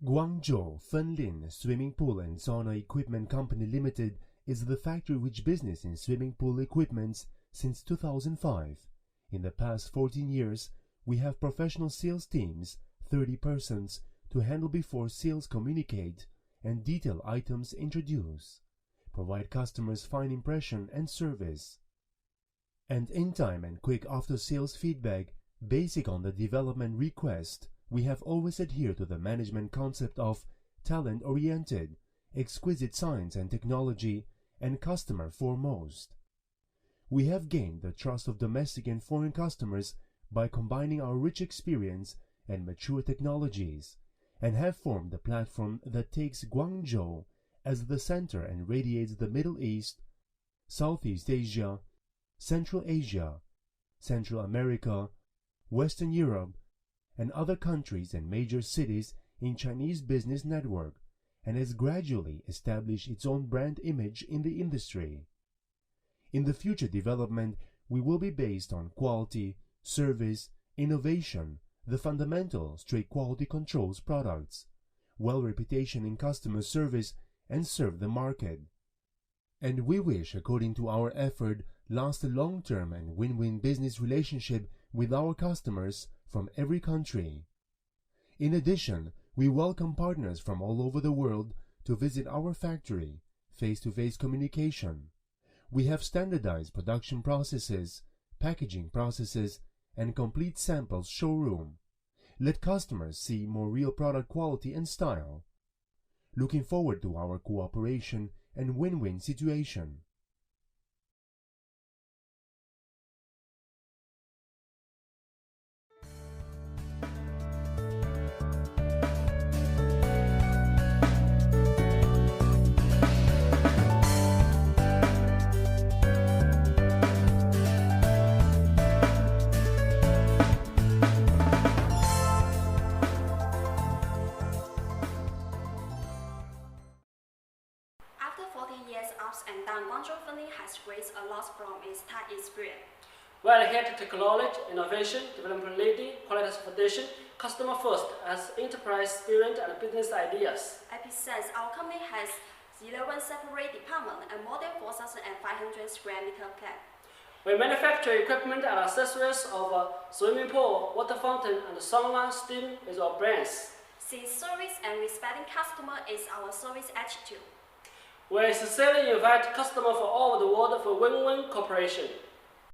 Guangzhou Fenlin Swimming Pool and Sauna Equipment Company Limited is the factory-which business in swimming pool equipments since 2005. In the past 14 years, we have professional sales teams, 30 persons, to handle before sales communicate and detail items introduce, provide customers fine impression and service, and in-time and quick after-sales feedback basic on the development request. We have always adhered to the management concept of talent-oriented, exquisite science and technology, and customer foremost. We have gained the trust of domestic and foreign customers by combining our rich experience and mature technologies, and have formed the platform that takes Guangzhou as the center and radiates the Middle East, Southeast Asia, Central Asia, Central America, Western Europe, and other countries and major cities in Chinese business network, and has gradually established its own brand image in the industry. In the future development, we will be based on quality, service, innovation, the fundamental straight quality controls products, well reputation in customer service, and serve the market. And we wish, according to our effort, last a long-term and win-win business relationship with our customers from every country. In addition, we welcome partners from all over the world to visit our factory, face-to-face communication. We have standardized production processes, packaging processes, and complete samples showroom. Let customers see more real product quality and style. Looking forward to our cooperation and win-win situation. And done, Guangzhou Fenlin has raised a lot from its Thai experience. We adhere to technology, innovation, development leading, quality foundation, customer first as enterprise spirit and business ideas. Besides, our company has 11 separate departments and more than 4,500 square meter plant. We manufacture equipment and accessories of a swimming pool, water fountain, and sauna steam with our brands. Since service and respecting customer is our service attitude, we sincerely invite customers from all over the world for win-win cooperation.